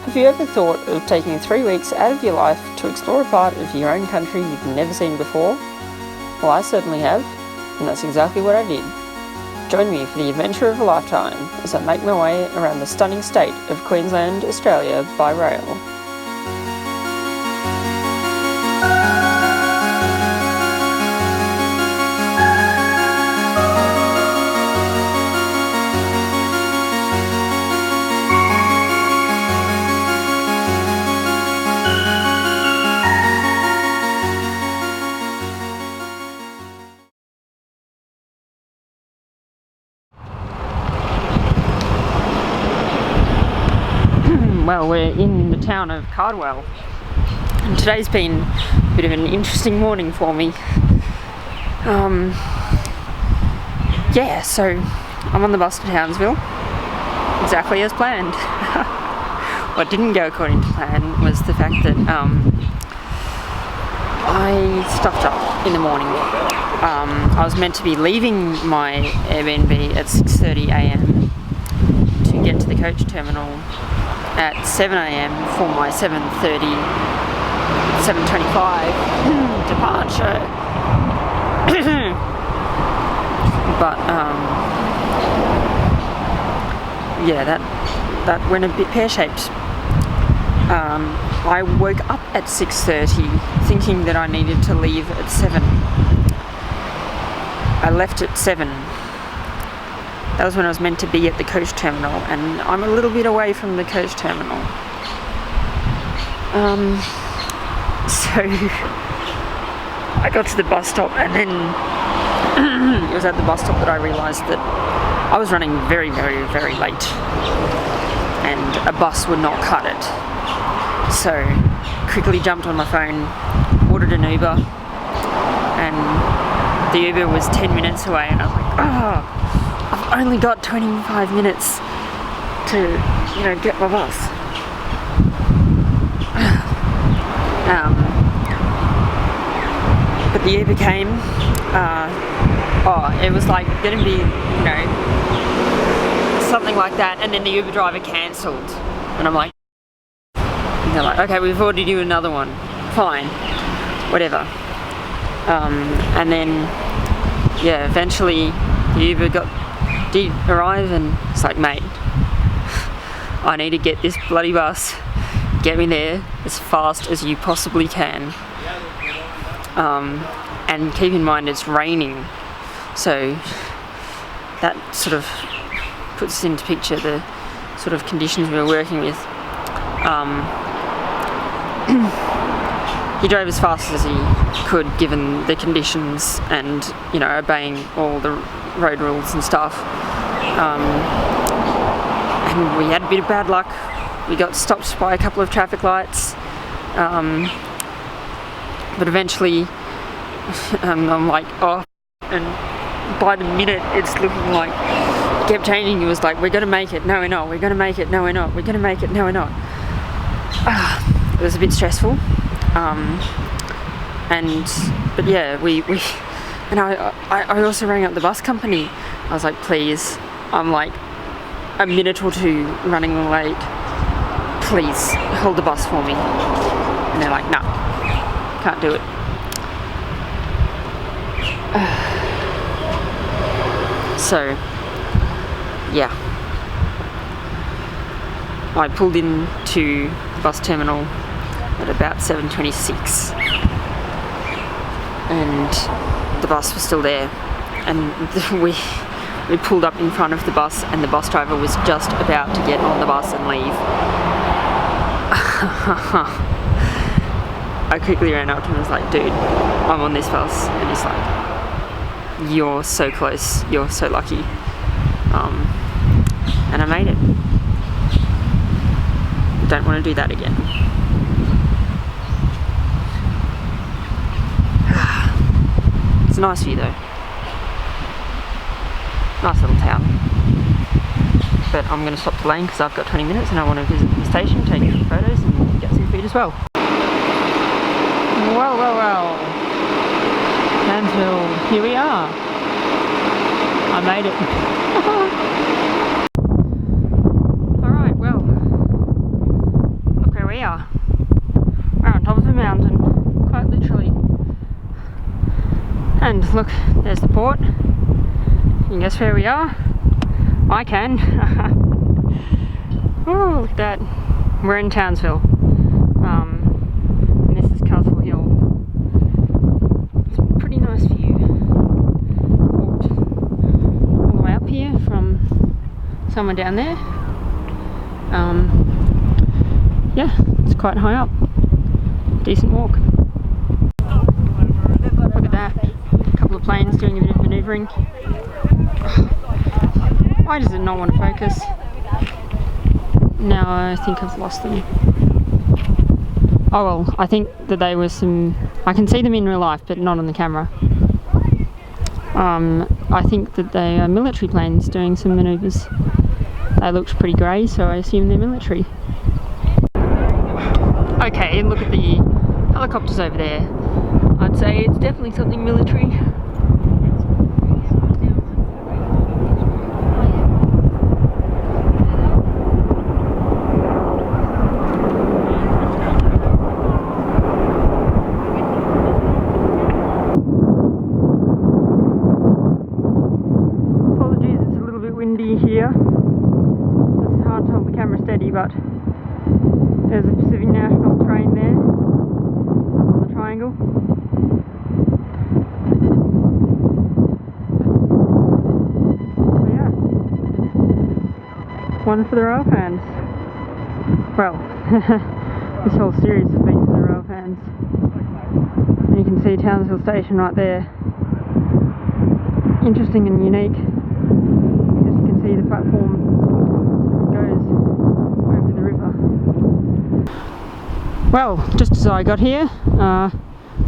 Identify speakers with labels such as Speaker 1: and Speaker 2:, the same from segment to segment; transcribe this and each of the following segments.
Speaker 1: Have you ever thought of taking 3 weeks out of your life to explore a part of your own country you've never seen before? Well, I certainly have, and that's exactly what I did. Join me for the adventure of a lifetime as I make my way around the stunning state of Queensland, Australia by rail. Well, we're in the town of Cardwell, and today's been a bit of an interesting morning for me. So I'm on the bus to Townsville, exactly as planned. What didn't go according to plan was the fact that I stuffed up in the morning. I was meant to be leaving my Airbnb at 6:30 a.m. to get to the coach terminal at 7 a.m. for my 7:25 departure. But that went a bit pear-shaped. I woke up at 6:30 thinking that I needed to leave at 7. I left at 7. That was when I was meant to be at the coach terminal, and I'm a little bit away from the coach terminal. So I got to the bus stop, and then it was at the bus stop that I realised that I was running very, very, very late, and a bus would not cut it. So quickly jumped on my phone, ordered an Uber, and the Uber was 10 minutes away, and I was like, I've only got 25 minutes to, get my bus. But the Uber came. It was like going to be, something like that, and then the Uber driver cancelled, and I'm like, and they're like, okay, we've ordered you another one. Fine, whatever. And then, eventually the Uber did arrive, and it's like, mate, I need to get this bloody bus, get me there as fast as you possibly can. And keep in mind it's raining, so that sort of puts into picture the sort of conditions we were working with. He drove as fast as he could given the conditions and, obeying all the road rules and stuff. And we had a bit of bad luck. We got stopped by a couple of traffic lights. But eventually, I'm like, and by the minute it's looking like, it kept changing. It was like, we're going to make it, no we're not, we're going to make it, no we're not, we're going to make it, no we're not. It was a bit stressful. And I also rang up the bus company. I was like, please, I'm like a minute or two running late. Please hold the bus for me. And they're like, no, can't do it. So, I pulled into the bus terminal at about 7:26, and the bus was still there, and we pulled up in front of the bus, and the bus driver was just about to get on the bus and leave. I quickly ran up to him and was like, dude, I'm on this bus. And he's like, you're so close, you're so lucky. And I made it. Don't want to do that again. It's a nice view though. Nice little town. But I'm going to stop the lane because I've got 20 minutes and I want to visit the station, take some photos and get some food as well. Well. Townsville, here we are. I made it. we are. We're on top of a mountain, quite literally. And look, there's the port. You can guess where we are? I can. Oh, look at that. We're in Townsville. And this is Castle Hill. It's a pretty nice view. Walked all the way up here from somewhere down there. Yeah, it's quite high up. Decent walk. Look at that. A couple of planes doing a bit of manoeuvring. Why does it not want to focus? Now I think I've lost them. Oh well, I think that they were some... I can see them in real life, but not on the camera. I think that they are military planes doing some manoeuvres. They looked pretty grey, so I assume they're military. Okay, look at the helicopters over there. I'd say it's definitely something military. Apologies, it's a little bit windy here. It's hard to hold the camera steady, but there's a Pacific National train there on the triangle. So yeah, one for the rail fans. Well, this whole series has been for the rail fans. And you can see Townsville Station right there. Interesting and unique because you can see the platform sort of goes over the river. Well, just as I got here,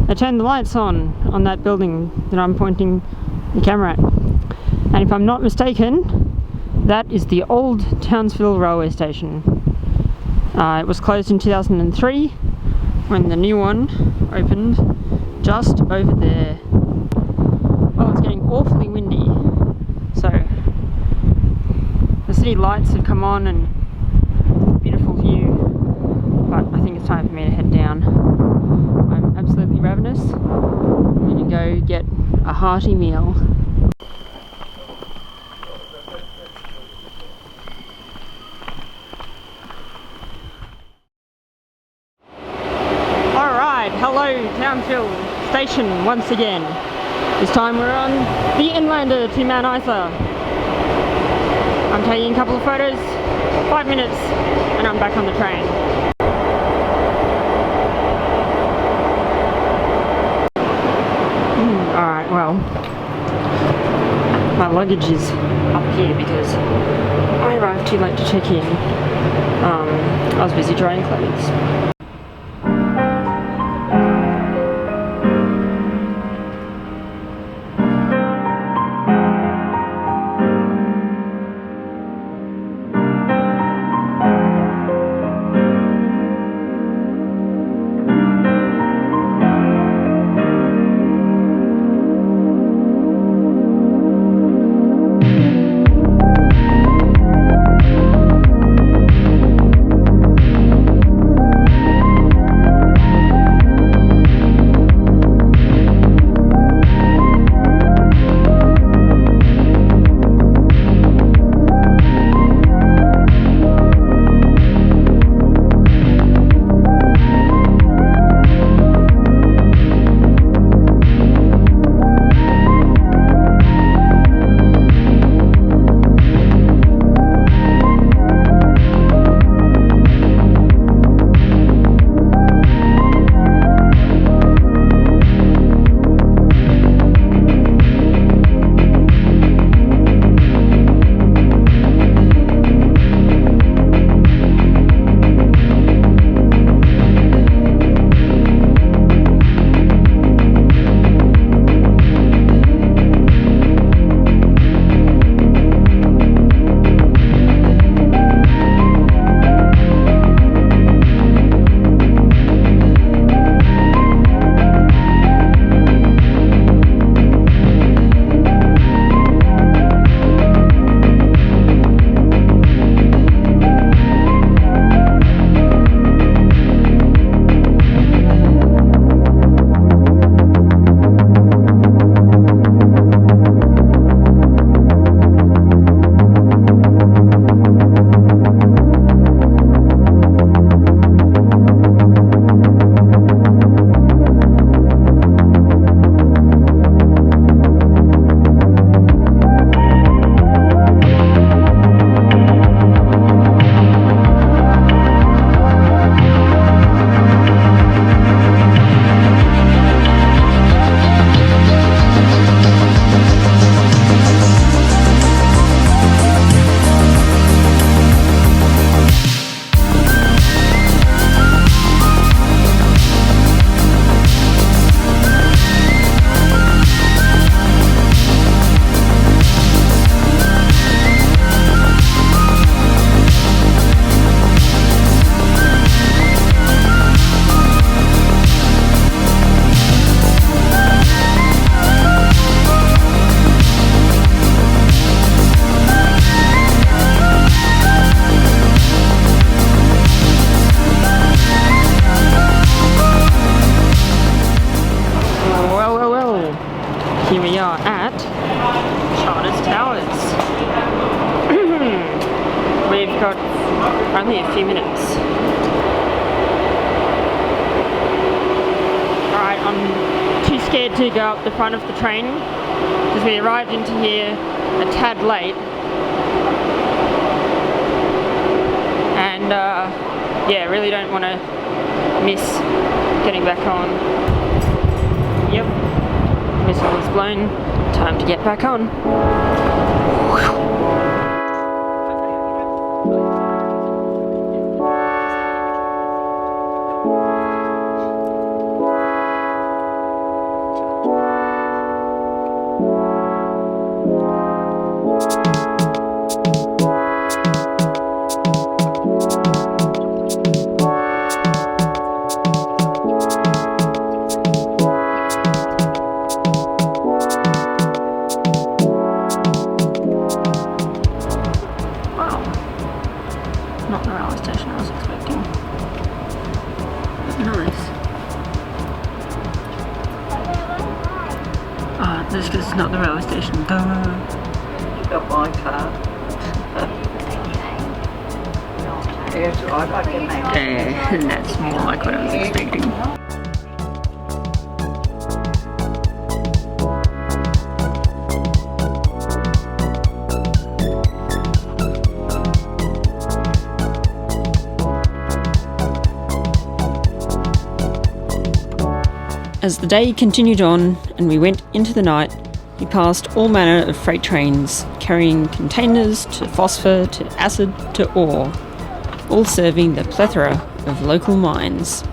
Speaker 1: they turned the lights on that building that I'm pointing the camera at. And if I'm not mistaken, that is the old Townsville railway station. It was closed in 2003 when the new one opened just over there. Well, it's getting awfully windy, so the city lights have come on and beautiful view. But I think it's time for me to head down. I'm absolutely ravenous. I'm going to go get a hearty meal. Alright, hello Townsville Station once again. This time we're on the Inlander to Mount Isa. I'm taking a couple of photos, 5 minutes, and I'm back on the train. Alright, well, my luggage is up here because I arrived too late to check in. I was busy drying clothes. decided to go up the front of the train because we arrived into here a tad late. And yeah, really don't want to miss getting back on. Yep, whistle is blown, time to get back on. Not the railway station I was expecting. But nice. Ah, this is not the railway station. Duh.
Speaker 2: You got my car. Yes, I got your name.
Speaker 1: That's more like what I was expecting. As the day continued on and we went into the night, we passed all manner of freight trains carrying containers to phosphor to acid to ore, all serving the plethora of local mines.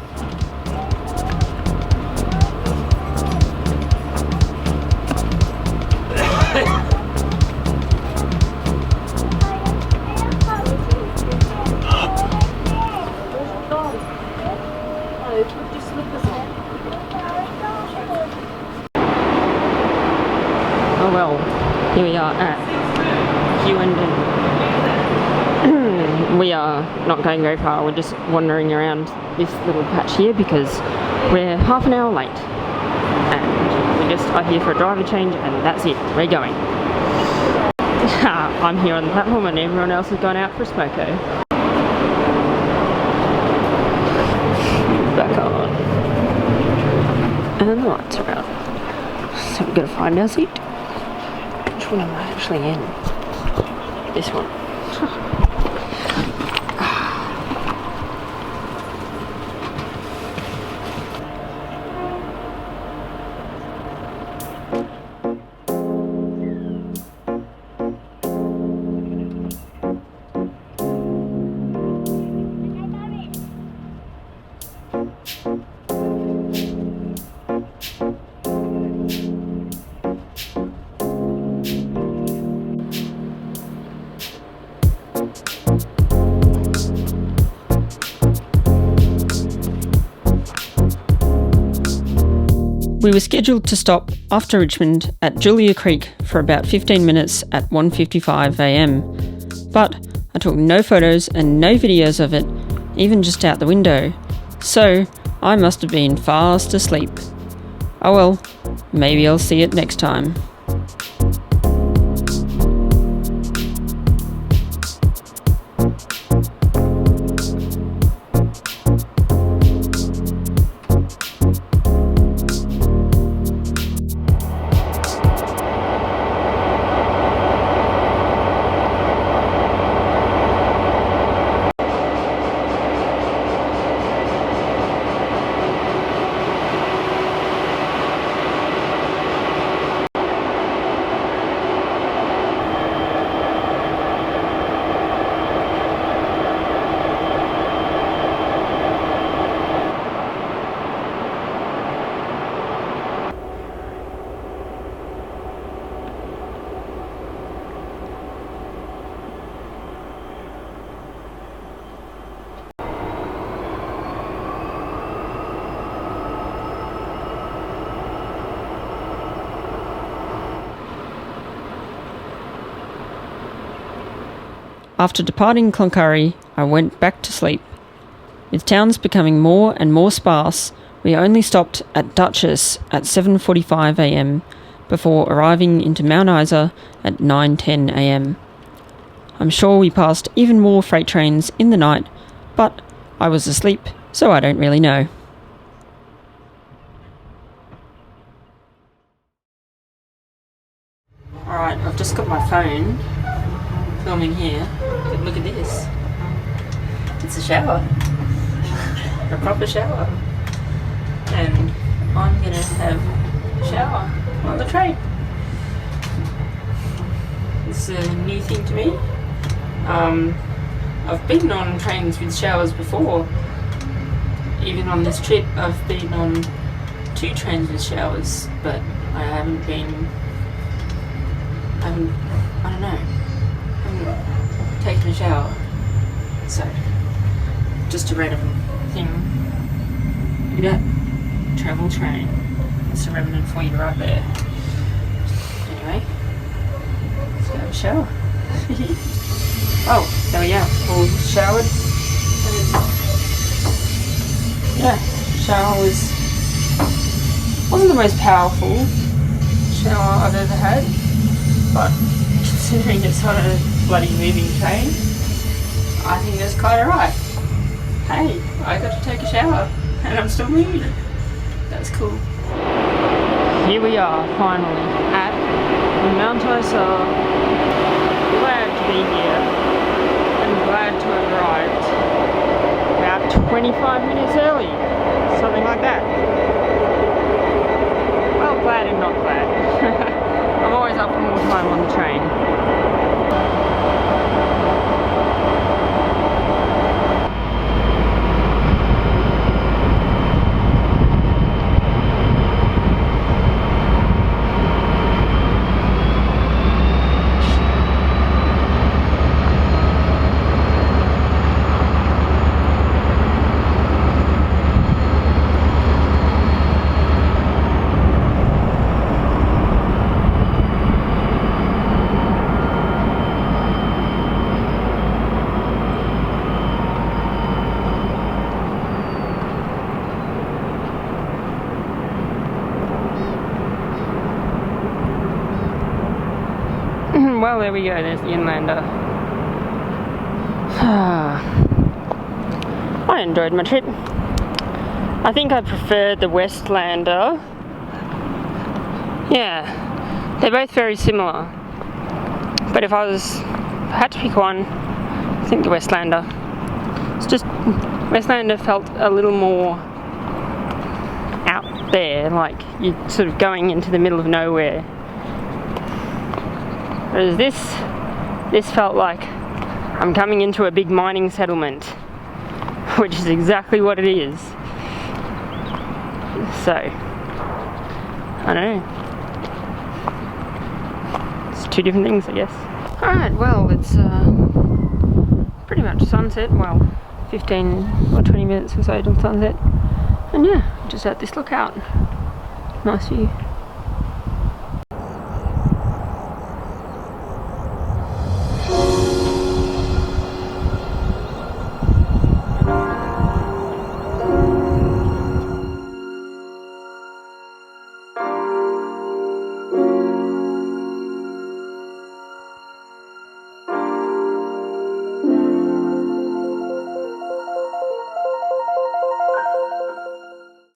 Speaker 1: Oh well, here we are at Queensland. We are not going very far, we're just wandering around this little patch here because we're half an hour late. And we just are here for a driver change and that's it, we're going. I'm here on the platform and everyone else has gone out for a smoko. Back on. And the lights are out. So we're going to find our seat. Which one am I actually in? This one. We were scheduled to stop after Richmond at Julia Creek for about 15 minutes at 1:55 a.m, but I took no photos and no videos of it, even just out the window, so I must have been fast asleep. Oh well, maybe I'll see it next time. After departing Cloncurry, I went back to sleep. With towns becoming more and more sparse, we only stopped at Duchess at 7:45 a.m. before arriving into Mount Isa at 9:10 a.m. I'm sure we passed even more freight trains in the night, but I was asleep, so I don't really know. just got my phone filming here, but look at this. It's a shower. A proper shower. And I'm gonna have a shower on the train. It's a new thing to me. I've been on trains with showers before. Even on this trip, I've been on 2 trains with showers, but I haven't taken a shower. So, just a random thing. Look at that. Travel train. It's a remnant for you right there. Anyway, let's go have a shower. Oh, there we go. All showered. Yeah, shower wasn't the most powerful shower I've ever had, but considering it's on a bloody moving train, I think that's quite alright. Hey, I got to take a shower and I'm still moving. That's cool. Here we are, finally, at Mount Isa. Glad to be here and glad to have arrived about 25 minutes early, something like that. Well, glad and not glad. I'm always up for more time on the train. Well, there we go, there's the Inlander. I enjoyed my trip. I think I preferred the Westlander. Yeah, they're both very similar. But if I had to pick one, I think the Westlander. It's just, Westlander felt a little more out there, like you're sort of going into the middle of nowhere. Whereas this felt like I'm coming into a big mining settlement, which is exactly what it is. So, I don't know. It's 2 different things, I guess. Alright, well, it's pretty much sunset. Well, 15 or 20 minutes or so till sunset. And yeah, just at this lookout. Nice view.